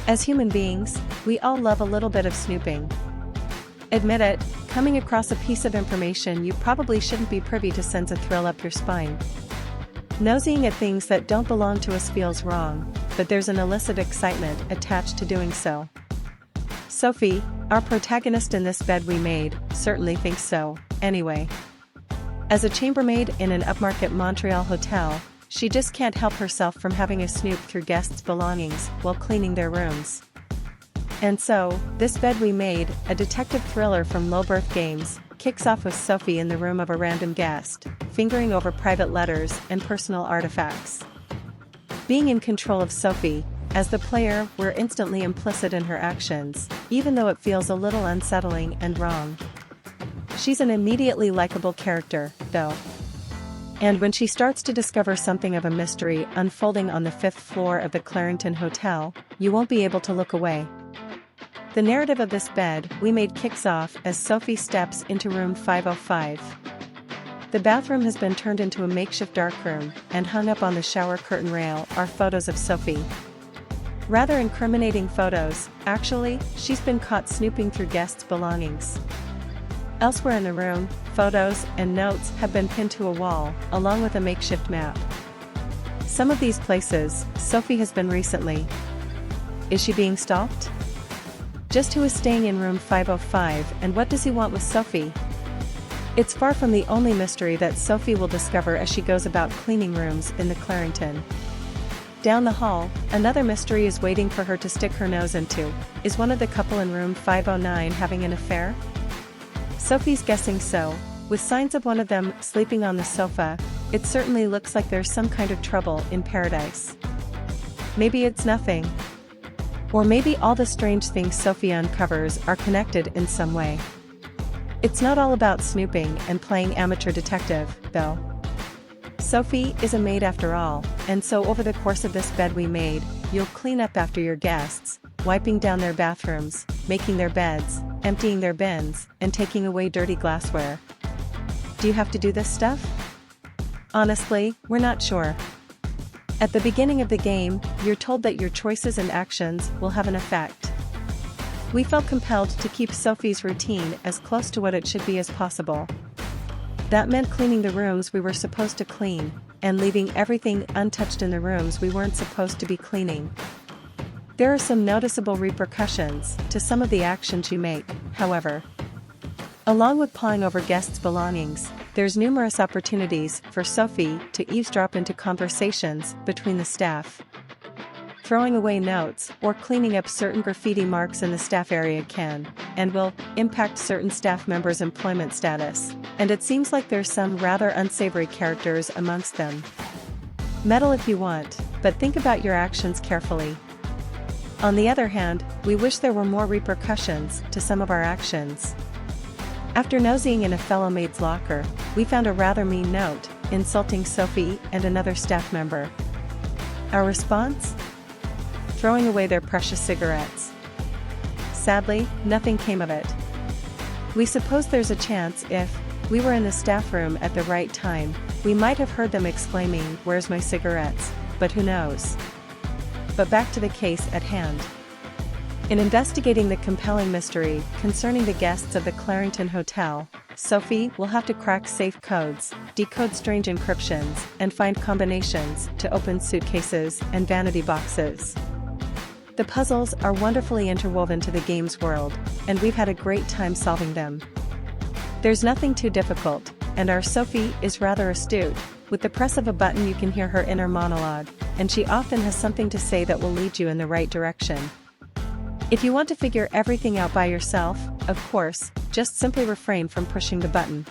As human beings, we all love a little bit of snooping. Admit it, coming across a piece of information you probably shouldn't be privy to sends a thrill up your spine. Nosying at things that don't belong to us feels wrong, but there's an illicit excitement attached to doing so. Sophie, our protagonist in this bed we made, certainly thinks so, anyway. As a chambermaid in an upmarket Montreal hotel, she just can't help herself from having a snoop through guests' belongings while cleaning their rooms. And so, this bed we made, a detective thriller from Low Birth Games, kicks off with Sophie in the room of a random guest, fingering over private letters and personal artifacts. Being in control of Sophie, as the player, we're instantly implicit in her actions, even though it feels a little unsettling and wrong. She's an immediately likable character, though. And when she starts to discover something of a mystery unfolding on the 5th floor of the Clarington Hotel, you won't be able to look away. The narrative of this bed we made kicks off as Sophie steps into room 505. The bathroom has been turned into a makeshift darkroom, and hung up on the shower curtain rail are photos of Sophie. Rather incriminating photos, actually, she's been caught snooping through guests' belongings. Elsewhere in the room, photos and notes have been pinned to a wall, along with a makeshift map. Some of these places, Sophie has been recently. Is she being stalked? Just who is staying in room 505, and what does he want with Sophie? It's far from the only mystery that Sophie will discover as she goes about cleaning rooms in the Clarington. Down the hall, another mystery is waiting for her to stick her nose into. Is one of the couple in room 509 having an affair? Sophie's guessing so. With signs of one of them sleeping on the sofa, it certainly looks like there's some kind of trouble in paradise. Maybe it's nothing. Or maybe all the strange things Sophie uncovers are connected in some way. It's not all about snooping and playing amateur detective, though. Sophie is a maid after all, and so over the course of this bed we made, you'll clean up after your guests, wiping down their bathrooms, making their beds, emptying their bins, and taking away dirty glassware. Do you have to do this stuff? Honestly, we're not sure. At the beginning of the game, you're told that your choices and actions will have an effect. We felt compelled to keep Sophie's routine as close to what it should be as possible. That meant cleaning the rooms we were supposed to clean, and leaving everything untouched in the rooms we weren't supposed to be cleaning. There are some noticeable repercussions to some of the actions you make, however. Along with pawing over guests' belongings, there's numerous opportunities for Sophie to eavesdrop into conversations between the staff. Throwing away notes or cleaning up certain graffiti marks in the staff area can, and will, impact certain staff members' employment status, and it seems like there's some rather unsavory characters amongst them. Meddle if you want, but think about your actions carefully. On the other hand, we wish there were more repercussions to some of our actions. After nosying in a fellow maid's locker, we found a rather mean note, insulting Sophie and another staff member. Our response? Throwing away their precious cigarettes. Sadly, nothing came of it. We suppose there's a chance if we were in the staff room at the right time, we might have heard them exclaiming, "Where's my cigarettes?" But who knows? But back to the case at hand. In investigating the compelling mystery concerning the guests of the Clarington Hotel, Sophie will have to crack safe codes, decode strange encryptions, and find combinations to open suitcases and vanity boxes. The puzzles are wonderfully interwoven to the game's world, and we've had a great time solving them. There's nothing too difficult, and our Sophie is rather astute. With the press of a button you can hear her inner monologue, and she often has something to say that will lead you in the right direction. If you want to figure everything out by yourself, of course, just simply refrain from pushing the button.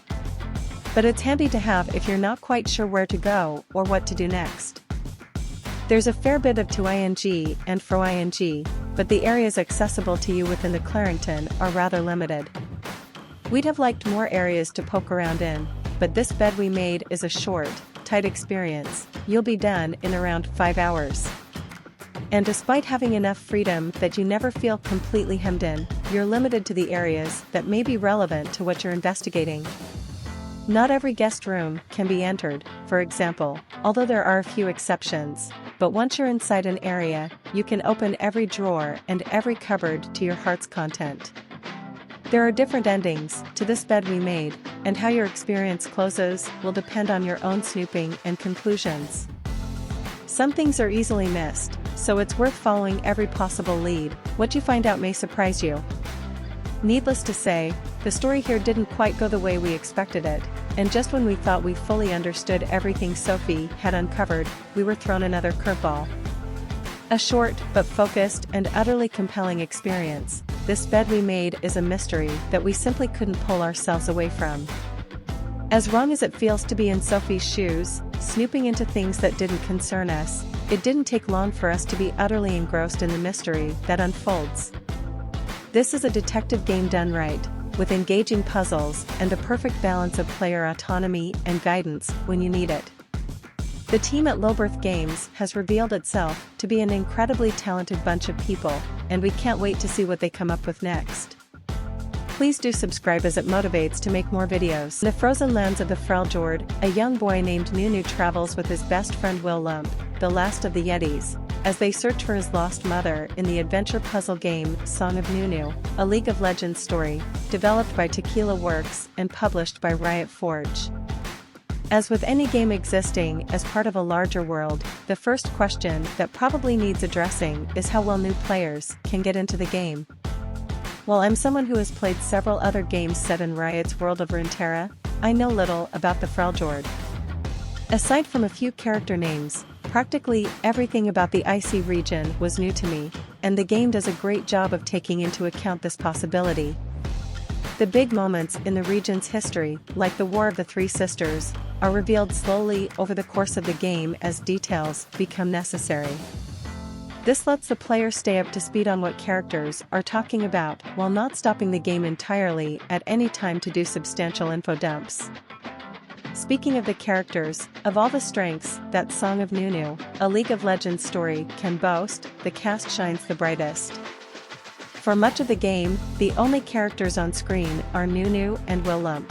But it's handy to have if you're not quite sure where to go or what to do next. There's a fair bit of to ing and fro ing, but the areas accessible to you within the Clarington are rather limited. We'd have liked more areas to poke around in, but this bed we made is a short, tight experience. You'll be done in around 5 hours. And despite having enough freedom that you never feel completely hemmed in, you're limited to the areas that may be relevant to what you're investigating. Not every guest room can be entered, for example, although there are a few exceptions, but once you're inside an area, you can open every drawer and every cupboard to your heart's content. There are different endings to this bed we made, and how your experience closes will depend on your own snooping and conclusions. Some things are easily missed, so it's worth following every possible lead. What you find out may surprise you. Needless to say, the story here didn't quite go the way we expected it, and just when we thought we fully understood everything Sophie had uncovered, we were thrown another curveball. A short but focused and utterly compelling experience, this bed we made is a mystery that we simply couldn't pull ourselves away from. As wrong as it feels to be in Sophie's shoes, snooping into things that didn't concern us, it didn't take long for us to be utterly engrossed in the mystery that unfolds. This is a detective game done right, with engaging puzzles and a perfect balance of player autonomy and guidance when you need it. The team at Lowbirth Games has revealed itself to be an incredibly talented bunch of people, and we can't wait to see what they come up with next. Please do subscribe as it motivates to make more videos. In the frozen lands of the Freljord, a young boy named Nunu travels with his best friend Will Lump, the last of the Yetis, as they search for his lost mother in the adventure puzzle game Song of Nunu, a League of Legends story, developed by Tequila Works and published by Riot Forge. As with any game existing as part of a larger world, the first question that probably needs addressing is how well new players can get into the game. While I'm someone who has played several other games set in Riot's world of Runeterra, I know little about the Freljord. Aside from a few character names, practically everything about the Icy region was new to me, and the game does a great job of taking into account this possibility. The big moments in the region's history, like the War of the Three Sisters, are revealed slowly over the course of the game as details become necessary. This lets the player stay up to speed on what characters are talking about while not stopping the game entirely at any time to do substantial info dumps. Speaking of the characters, of all the strengths that Song of Nunu, a League of Legends story, can boast, the cast shines the brightest. For much of the game, the only characters on screen are Nunu and Will Lump.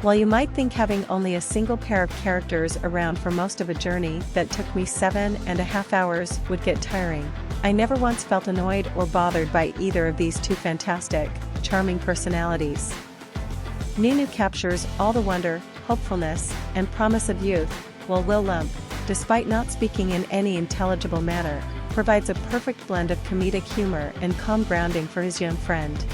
While you might think having only a single pair of characters around for most of a journey that took me 7.5 hours would get tiring, I never once felt annoyed or bothered by either of these two fantastic, charming personalities. Nunu captures all the wonder, hopefulness, and promise of youth, while Will Lump, despite not speaking in any intelligible manner, provides a perfect blend of comedic humor and calm grounding for his young friend.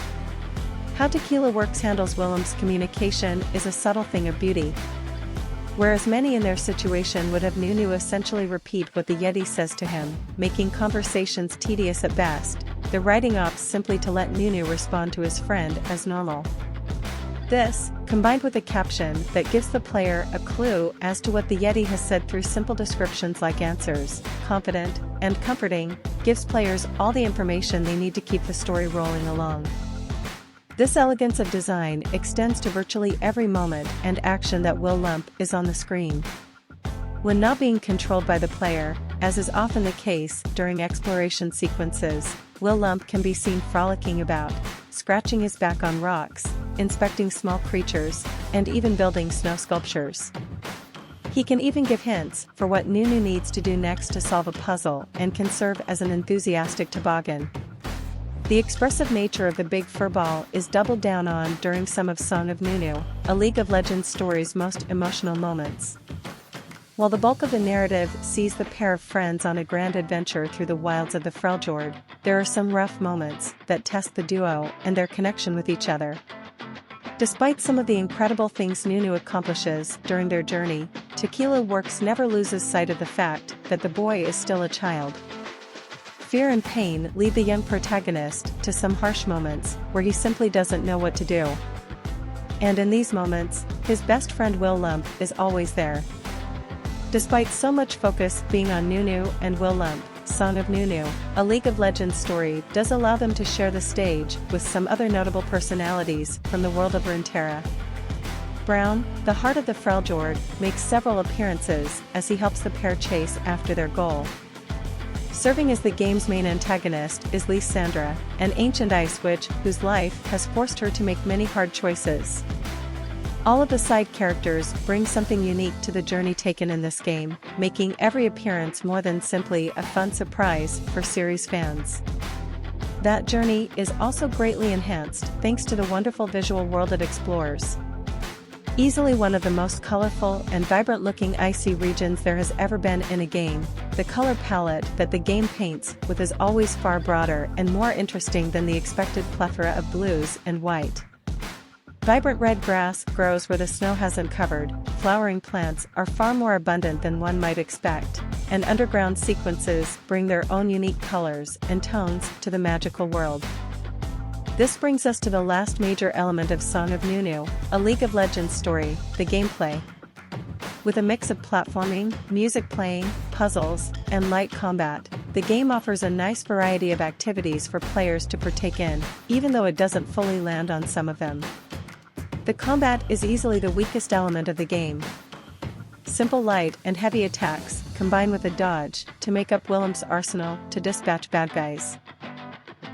How Tequila Works handles Willem's communication is a subtle thing of beauty. Whereas many in their situation would have Nunu essentially repeat what the Yeti says to him, making conversations tedious at best, the writing opts simply to let Nunu respond to his friend as normal. This, combined with a caption that gives the player a clue as to what the Yeti has said through simple descriptions like answers, confident, and comforting, gives players all the information they need to keep the story rolling along. This elegance of design extends to virtually every moment and action that Will Lump is on the screen. When not being controlled by the player, as is often the case during exploration sequences, Will Lump can be seen frolicking about, scratching his back on rocks, inspecting small creatures, and even building snow sculptures. He can even give hints for what Nunu needs to do next to solve a puzzle and can serve as an enthusiastic toboggan. The expressive nature of the big furball is doubled down on during some of Song of Nunu, a League of Legends story's most emotional moments. While the bulk of the narrative sees the pair of friends on a grand adventure through the wilds of the Freljord, there are some rough moments that test the duo and their connection with each other. Despite some of the incredible things Nunu accomplishes during their journey, Tequila Works never loses sight of the fact that the boy is still a child. Fear and pain lead the young protagonist to some harsh moments where he simply doesn't know what to do. And in these moments, his best friend Will Lump is always there. Despite so much focus being on Nunu and Will Lump, Song of Nunu, a League of Legends story does allow them to share the stage with some other notable personalities from the world of Runeterra. Brown, the heart of the Freljord, makes several appearances as he helps the pair chase after their goal. Serving as the game's main antagonist is Lysandra, an ancient ice witch whose life has forced her to make many hard choices. All of the side characters bring something unique to the journey taken in this game, making every appearance more than simply a fun surprise for series fans. That journey is also greatly enhanced thanks to the wonderful visual world it explores. Easily one of the most colorful and vibrant-looking icy regions there has ever been in a game, the color palette that the game paints with is always far broader and more interesting than the expected plethora of blues and white. Vibrant red grass grows where the snow hasn't covered, flowering plants are far more abundant than one might expect, and underground sequences bring their own unique colors and tones to the magical world. This brings us to the last major element of Song of Nunu, a League of Legends story, the gameplay. With a mix of platforming, music playing, puzzles, and light combat, the game offers a nice variety of activities for players to partake in, even though it doesn't fully land on some of them. The combat is easily the weakest element of the game. Simple light and heavy attacks combine with a dodge to make up Willem's arsenal to dispatch bad guys.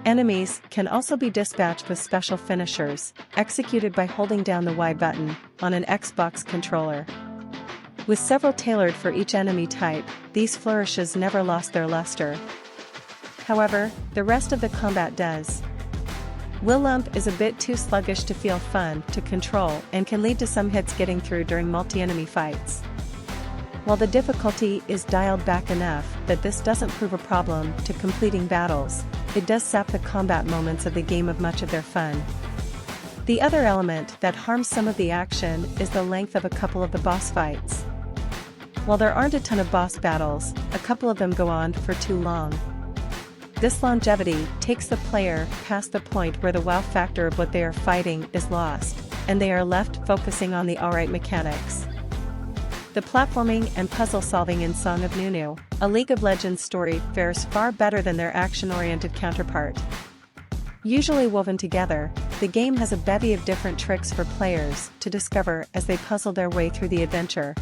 Enemies can also be dispatched with special finishers, executed by holding down the Y button on an Xbox controller. With several tailored for each enemy type, these flourishes never lost their luster. However, the rest of the combat does. Willem is a bit too sluggish to feel fun to control and can lead to some hits getting through during multi-enemy fights. While the difficulty is dialed back enough that this doesn't prove a problem to completing battles, it does sap the combat moments of the game of much of their fun. The other element that harms some of the action is the length of a couple of the boss fights. While there aren't a ton of boss battles, a couple of them go on for too long. This longevity takes the player past the point where the wow factor of what they are fighting is lost, and they are left focusing on the alright mechanics. The platforming and puzzle solving in Song of Nunu, a League of Legends story, fares far better than their action-oriented counterpart. Usually woven together, the game has a bevy of different tricks for players to discover as they puzzle their way through the adventure.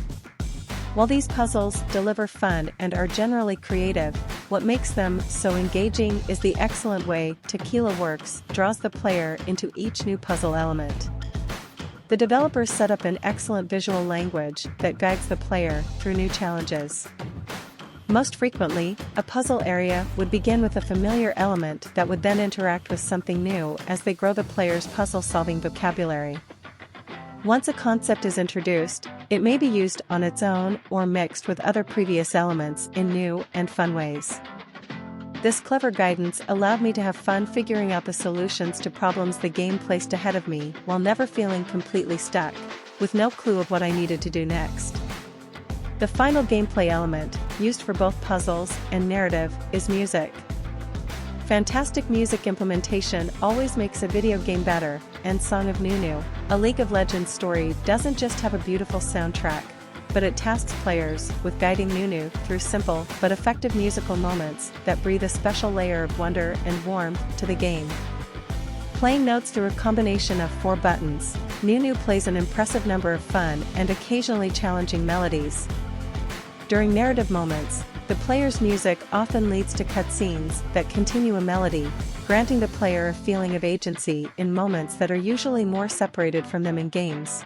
While these puzzles deliver fun and are generally creative, what makes them so engaging is the excellent way Tequila Works draws the player into each new puzzle element. The developers set up an excellent visual language that guides the player through new challenges. Most frequently, a puzzle area would begin with a familiar element that would then interact with something new as they grow the player's puzzle-solving vocabulary. Once a concept is introduced, it may be used on its own or mixed with other previous elements in new and fun ways. This clever guidance allowed me to have fun figuring out the solutions to problems the game placed ahead of me while never feeling completely stuck, with no clue of what I needed to do next. The final gameplay element, used for both puzzles and narrative, is music. Fantastic music implementation always makes a video game better, and Song of Nunu, a League of Legends story, doesn't just have a beautiful soundtrack, but it tasks players with guiding Nunu through simple but effective musical moments that breathe a special layer of wonder and warmth to the game. Playing notes through a combination of 4 buttons, Nunu plays an impressive number of fun and occasionally challenging melodies. During narrative moments, the player's music often leads to cutscenes that continue a melody, granting the player a feeling of agency in moments that are usually more separated from them in games.